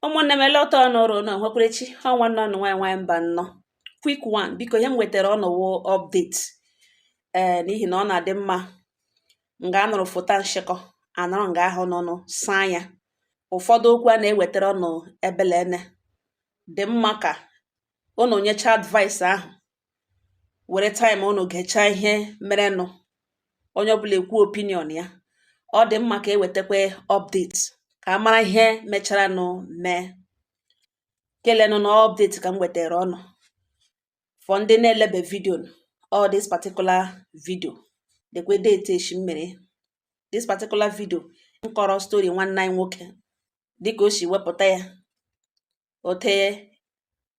Ụmụnne m ele ụtọ ọnụrụ na nwekwarechi ha nwanne ọnụ nwanyị mba nnọọ. Quick one, biko ihe m wetara ọnọwo update n'ihi na ọ na-adị mma nga anụrụ foto nshịkọ anụrụ nga ahụ n'ọnụ saa ya. Ụfọdụ okwu a na-ewetara ọnụ ebelene dị mma ka unu nyecha advice ahụ were time unu gechaa ihe merenụ onye ọbụla ekwu opinion ya. Ọ dị mma ka ewetakwa update ka a mara ihe mechara nụ mee. Kelenụ na update ka m wetara ọnụ for ndị na-elebe video all this particular video dekwe date echi mmere. This particular video nkọrọ story nwanne anyị nwoke dịka o si wepụta ya ote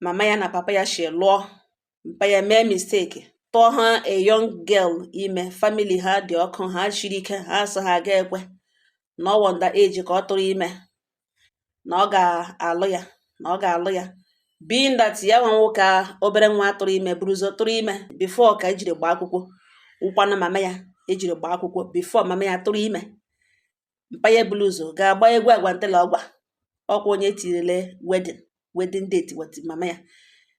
mama ya na papa ya shi lụọ, mpa ya mee mistake tụọ ha a young girl ime, family ha dị ọkụ, ha shiri ike, ha so ha ga ekwe na ọ wonder age ka ọ tụrụ ime na ọ ga-alụ ya being that ya nwa nwoke obere nwa tụrụ ime buruzo tụrụ ime before ka ejiri gbaa akwụkwọ. Ụkwanụ mama ya ejiri gbaa akwụkwọ before mama ya tụrụ ime. Mpa ya buluzo ga-agba egwu agwantela ọgba ọkwa onye tirile wedding date with mama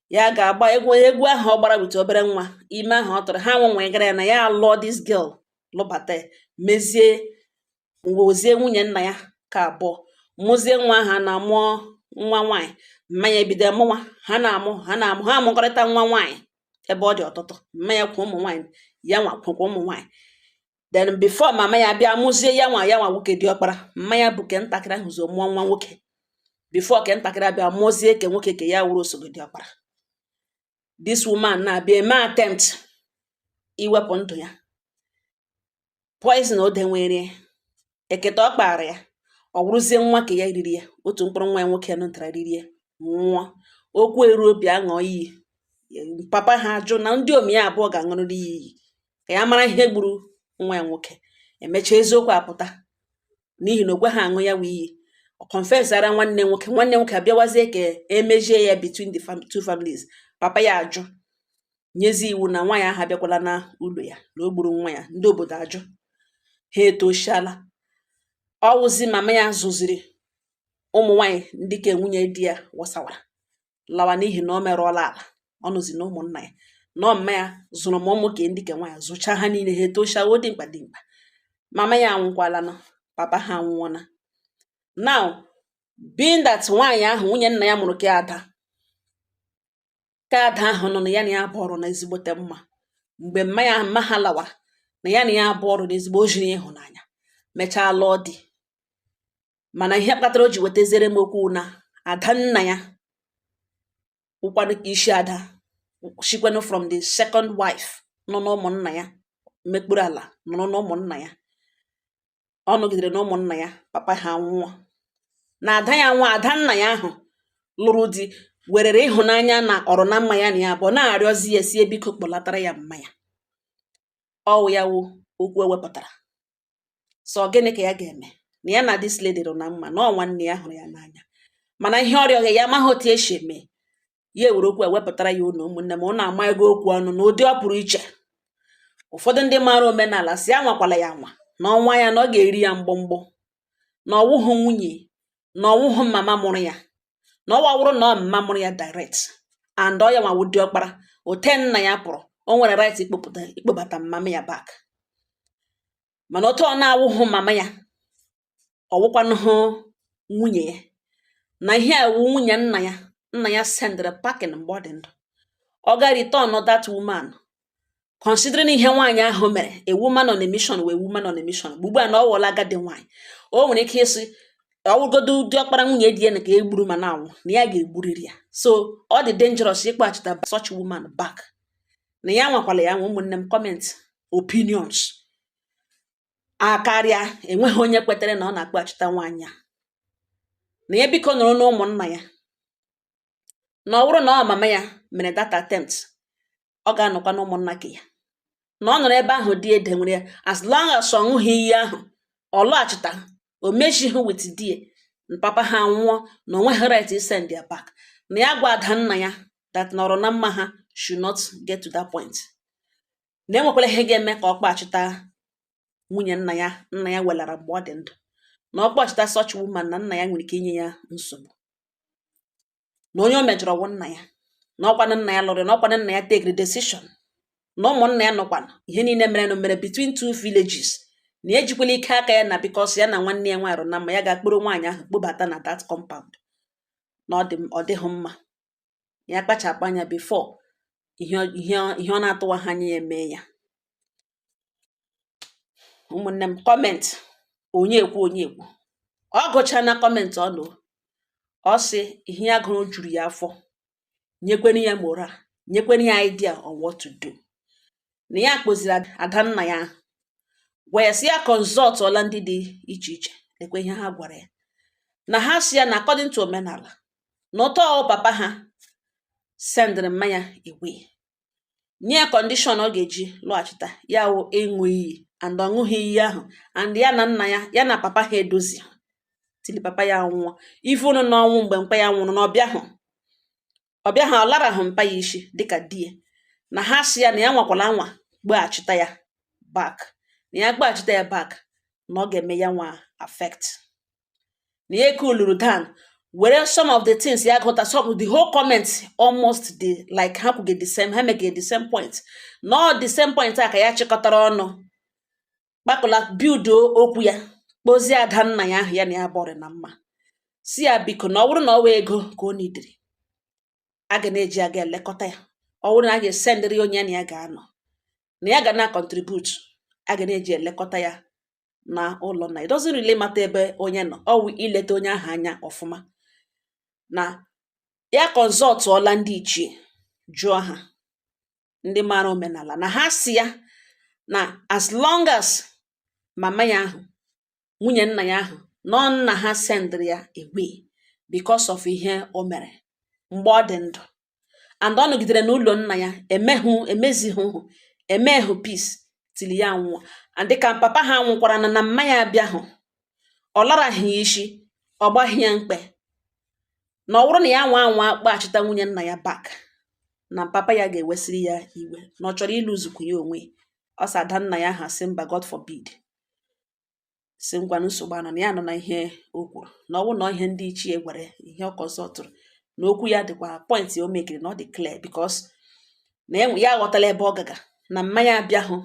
ya ga-agba egwu ahụ ọ gbara wit obere nwa ime ahụ ọ tụrụ. Ha nwe gara ya na ya lụọ this girl lụbata mezie wozie nwunye nna ya ka abụọ mụzie nwa ha na mụọ nwa nwaanyị. Mmanya ebido mụnwa ha amụkọrịta nwa nwaanyị ebe ọ dị ọtụtụ. Mmanya kwa ụmụ nwaanyị ya nwa kwụkwa ụmụ nwaanyị. Then before mama ya bịa mụzie ya nwa nwoke dị ọkpara. Mmanya bụ ke ntakịrị ahụ zo mụọ nwa nwoke before ke ntakịrị abịa mụzie ke nwoke ke ya wuru osogo dị ọkpara. This woman na-abịa eme attempt iwepụ ndụ ya. Poison o denwere eketa ọ kpara ya ọ wụrụzie nwa ka ya riri ya. Otu mkpụrụ nwa ya nwoke nụtara riri ya nwụọ. Okwu eru obi aṅụ iyi. Papa ha ajụ na ndị omi ya abụọ ga-aṅụrịrị ya iyi ka ya mara ihe gburu nwa ya nwoke. Emecha eziokwu apụta n'ihi na okwe ha aṅụ ya wụ iyi. Ọ confessara nwanne nwoke abịawazie ka emejie ya between the two families. Papa ya ajụ nyezi iwu na nwa ya ahụ abịakwala na ụlọ ya na o gburu nwa ya. Ndị obodo ajụ ha etoshala. Ọwụzi mama ya zụziri ụmụ nwaanyị ndị ka nwunye di ya wasawara lawa n'ihi na o merụọla ala. Ọ nọzi na ụmụnna ya na mma ya zụrụ m ụmụ ka ndị ka nwaanyị zụcha ha niile ha etoshawo dimkpa. Mama ya anwụkwala na papa ha anwụọna. Now being that nwaanyị ahụ nwunye nna ya mụrụ ka ada ahụ nọ na ya na ya bụ ọrụ na ezigbote mma. Mgbe mma ha lawara na ya na ya bụ ọrụ na ezigbo ojiri ịhụnanya mechaa lụọ di. Mana ihe kpatara o ji wetezere m okwu na ada nna ya ụkwanụ ka isi ada shikwenụ from the second wife nọ n'ụmụnna ya mekpuru ala nọ n'ụmụnna ya. Ọ nọgidere n'ụmụnna ya papa ha nwụọ na ada ya nwa ada nna ya ahụ lụrụ di werere ịhụnanya na ọrụ na mma ya na ya bụ na-arịọzi ya sie biko kpọlatara ya mma ya. Ọwụ ya wụ okwu ewepụtara. So gịnị ka ya ga-eme na ya na this lady rụ na mma na ọ nwanne ya hụrụ ya n'anya mana ihe ọrịa ya amaghị otu esi eme ya ewere okwu ewepụtara ya unu ụmụnne m unu ama ego okwu ọnụ na ụdị ọ pụrụ iche. Ụfọdụ ndị maara omenala si anwakwala ya nwa na ọnwa ya na ọ ga-eri ya mgbọmgbọ na ọwụhụ nwunye na ọwụhụ mama mụrụ ya na ọwa wụrụ na ọ mama mụrụ ya direct and ọ ya nwa wụ diọkpara. Ote nna ya pụrụ o nwere right ikpobata mama ya back. Mana otu ọ na-awụhụ mama ya ọwụkwanụ nwunye ya na ihe a wu nwunye nna ya sendere packing mgbe ọ dị ndụ. Ọ ga return that woman considering ihe nwaanyị ahụ mere a woman on a mission wee woman on a mission. Ugbu a na ọ wụọla agadi nwaanyị o nwere ike ịsị ọwụgodo ụdị ọkpara nwunye di ya na ka egburu ma na anwụ na ya ga-egburiri ya. So ọ dị dangerous ịkpọghachita such woman back. Na ya nwakwala ya nwe ụmụnne m comment opinions akarịa enweghị onye kwetere na ọ na-akpọghachita nwaanyị a na ya biko nụrụ na ụmụnna ya na ọ bụrụ na ọ mama ya mere that attempt ọ ga-anọkwa na ụmụnna ka ya na ọ nọrọ ebe ahụ di ede nwere ya as long as ọ ṅụghị iyi ahụ ọ lọghachita o mechighị with di papa ha nwụọ na o nweghị right send ya back. Na ya gwa ada nna ya that nọrọ na mma ha should not get to that point. Na enwekwala ihe ga-eme ka ọ kpachita nwunye nna ya welara mgbe ọ dị ndụ na ọ kpọchita such woman na nna ya nwere ike inye ya nsogbu. na onye o mejọrọ wụ nna ya, na ọkwanụ nna ya lụrụ, na ọkwanụ nna ya take the decision, na ụmụnna ya nọkwanụ ihe niile mere between two villages, na ejikwala ike aka ya na because ya na nwanne ya nwaanyị na mma ya ga-akpụrụ nwaanyị ahụ kpụbata na that compound, na ọ dịghị mma ya kpachapụ anya before ihe ọ na-atụwa ha anya ya eme ya. Ụmụnne m, kọment onye ekwu ọ gụchaa na kọment ọnụ, ọ sị ihe ya gụrụ juru ya afọ, nyekwenụ ya moral, nyekwenụ ya idea on what to do. Na ya kpoziri Adanna ya ahụ gwa ya sị ya consult ọla ndị dị iche iche, lekwe ihe ha gwara ya, na ha si ya na according to omenala na ụtọ papa ha sendịrị mmanya away, nye ya condition ọ ga-eji lọghachita, ya wụ ịṅụ iyi, and ọ ṅụghị iyi ahụ, and ya na nna ya na papa ha edozi tili papa ya nwụọ, even na ọnwụ mgbe mkpa ya nwụrụ na ọbịa ha ọ larahụ mpa ya isi dịka di ya, na ha si ya na ya nwakwala nwa gbaghachita ya back, na ya gbaghachita ya back na ọ ga-eme ya nwa affect, na ya cooluru down, were some of the things ya gụta, some the whole comment almost the like ha kwuge the same, ha mege the same point, no the same point a ka ya chịkọtara ọnụ kpakọla build okwu ya, kpozie Adanna ya ahụ ya na ya bọrị na mma, si ya biko na ọ bụrụ na ọ wee ego ka ọ nidiri, a ga na-eji aga elekọta ya, ọ bụrụ na a ga-esendịrị onye ya na ya ga-anọ, na ya ga na contribute, a ga na-eji elekọta ya na ụlọ na it doesn't really matter ebe onye nọ, ọ wụ ileta onye ahụ anya ọfụma. Na ya consult ọla ndị ichie, jụọ ha ndị mara omenala, na ha si ya na as long as mama ya ahụ, nwunye nna ya ahụ, nọ nna ha sendịrị ya away because of ihe o mere mgbe ọ dị ndụ, and ọ nọgidere n'ụlọ nna ya, emehụ peace tili ya nwụọ, and dịka papa ha nwụkwara na mma ya abịahụ, ọ laraghị ya isi, ọ gbaghị ya mkpe, na ọ bụrụ na ya nwa kpaghachita nwunye nna ya back, na papa ya ga-ewesịrị ya iwe, na ọ chọrọ ịlụ zukwu ya onwe. Ọ sị Adanna ya ha sị mba, God forbid, si ngwanụ nsogbu anọ na ya nọ na ihe o kwuru, na ọ bụrụ na ihe ndị ichie gwara ihe ọ kọnsọtụrụ, na okwu ya dịkwa point o mekiri na ọ dị clear because na ya aghọtala ebe ọ gaga, na mmanya abịahụ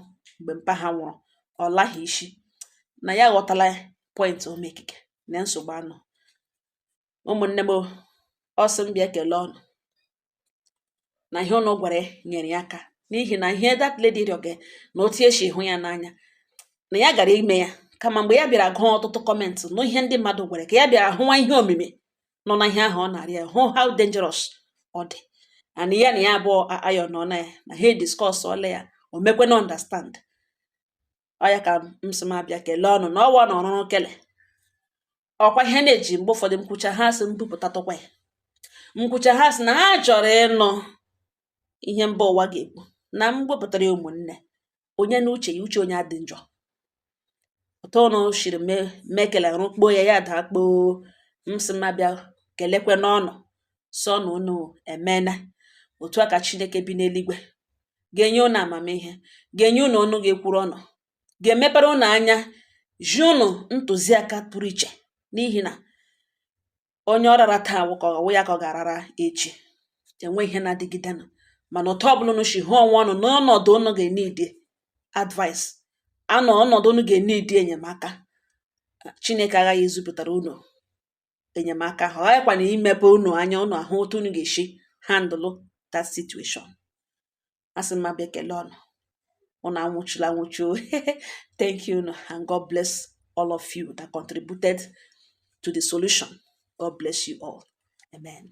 mgbe mpa ha nwụrụ, ọ laghị isi, na ya aghọtala point o mekike na nsogbu anọ. Ụmụnne m, ọ sị m bịa kelee ọnụ na ihe ụnụ gwara nyere ya aka, n'ihi na ihe that lady rịọge na otu esi hụ ya n'anya, na ya gara ime ya, kama mgbe ya bịara gụọ ọtụtụ kọmentị na ihe ndị mmadụ gwara, ka ya bịara hụwa ihe omimi nọ na ihe ahụ ọ na-arịa, hụ how dangerous ọ dị, and ya na ya abụọ ayọ nọ na ya, na ha discuss ọla ya, o mekwe na understand. Ọ ya ka m sị m abịa kelee ọnụ na ọwa na ọrụrụ kele, ọkwa ihe na-eji mgbe ụfọdụ mkwucha ha sị mbupụtatụkwa ya, mkwucha ha sị na ha chọrọ ịnụ ihe mba ụwa ga-ekwu, na m wepụtara ya ụmụnne, onye na uche ya, uche onye adị njọ, ụtọ ụnụ shiri mekele rụkpo ya daa kpoo. M sị m abịa kelekwe n'ọnụ sọ na ụnụ emena otu a ka Chineke bi n'eluigwe ga-enye ụnụ amamihe, ga-enye ụnụ ọnụ ga-ekwuru ọnụ, ga-emepere ụnụ anya, ji ụnụ ntụziaka pụrụ iche, n'ihi na onye ọ rara taa ka ọwụ ya ka ọ ga-arara echi, enwe ihe na-adịgidenụ, mana ụtọ ọbụla ụnụ shi hụ ọnwa ọnụ n'ọnọdụ ụnụ ga-enidi advice, anọ ọnọdụ ụnụ ga-enidi enyemaka, Chineke agaghị ezupụtara ụnụ enyemaka ahụ, ọ gaghịkwa na imepe ụnụ anya, ụnụ ahụ otu ụnụ ga-esi handle that situation. Asị m abịa kelee ọnụ, ụnụ anwụchula anwụchu. Thank you and God bless all of you that contributed to the solution. God bless you all. Amen.